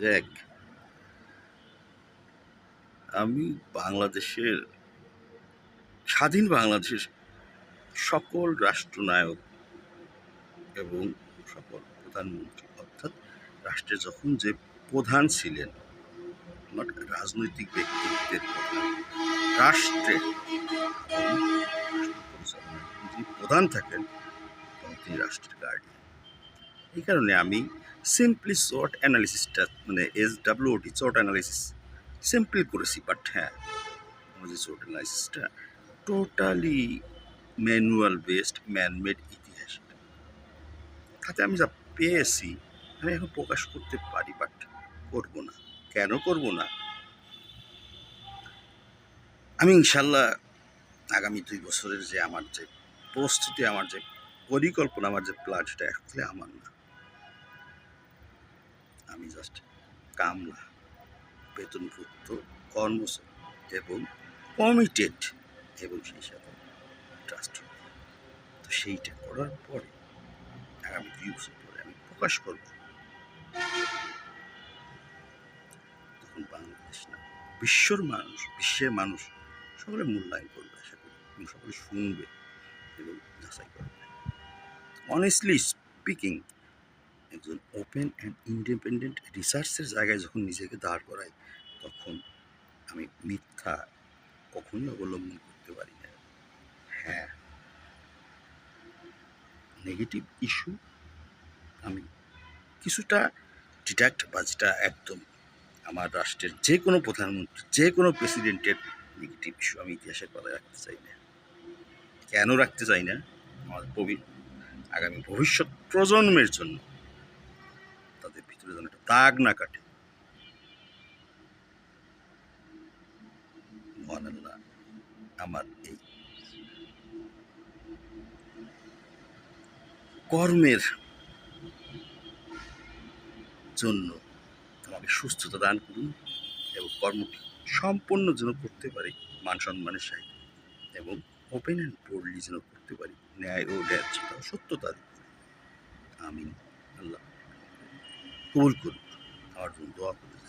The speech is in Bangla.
দেখ, আমি বাংলাদেশের স্বাধীন বাংলাদেশের সকল রাষ্ট্রনায়ক এবং সকল প্রধানমন্ত্রী অর্থাৎ রাষ্ট্রের যখন যে প্রধান ছিলেন, নট রাজনৈতিক ব্যক্তিত্বের প্রধান, রাষ্ট্রের এবং রাষ্ট্র পরিচালনায় যিনি প্রধান থাকেন তখন তিনি রাষ্ট্রের গার্ডিয়ান। এই কারণে আমি সিম্পলি শর্ট অ্যানালিসিসটা মানে SWOT শর্ট অ্যানালিসিস সিম্পল করেছি, বাট হ্যাঁ আমার যে শর্ট অ্যানালিসিসটা টোটালি ম্যানুয়াল বেসড ম্যানমেড ইতিহাস। তাতে আমি যা পেয়েছি আমি এখন প্রকাশ করতে পারি, বাট করব না। কেন করব না? আমি ইনশাল্লাহ আগামী 2 বছরের যে আমার যে প্রস্তুতি, আমার যে পরিকল্পনা, আমার যে প্ল্যান, সেটা আসলে আমার না। আমি জাস্ট কামলা, বেতনভুক্ত কর্মচারী এবং কমিটেড এবং সেই সাথে ট্রাস্ট। তো সেইটা করার পরে আগামী 2 বছর পরে আমি প্রকাশ করব, তখন বাংলাদেশ না বিশ্বের মানুষ সকলে মূল্যায়ন করবে আশা করি, এবং সকলে শুনবে এবং যাচাই করবে। অনেস্টলি স্পিকিং, একজন ওপেন অ্যান্ড ইন্ডিপেন্ডেন্ট রিসার্চের জায়গায় যখন নিজেকে দাঁড় করাই, তখন আমি মিথ্যা কখনোই অবলম্বন করতে পারি না। হ্যাঁ, নেগেটিভ ইস্যু আমি কিছুটা ডিডাক্ট, বা যেটা একদম আমার রাষ্ট্রের যে কোনো প্রধানমন্ত্রী, যে কোনো প্রেসিডেন্টের নেগেটিভ ইস্যু আমি ইতিহাসের পাতায় রাখতে চাই না। কেন রাখতে চাই না? আমাদের আগামী ভবিষ্যৎ প্রজন্মের জন্য তাদের ভিতরে যেন একটা দাগ না কাটে। মহান আল্লাহ আমার এই কর্মের জন্য আমাকে সুস্থতা দান করুন এবং কর্মটি সম্পূর্ণ যেন করতে পারি মান সম্মানের সাথে, এবং ওপেন অ্যান্ড বোল্ডলি যেন করতে পারি ন্যায় ও ন্যায্যতা ও সত্যতার উপরে। আমিন। আল্লাহ কবুল করুন। আমার জন্য দোয়া করুন।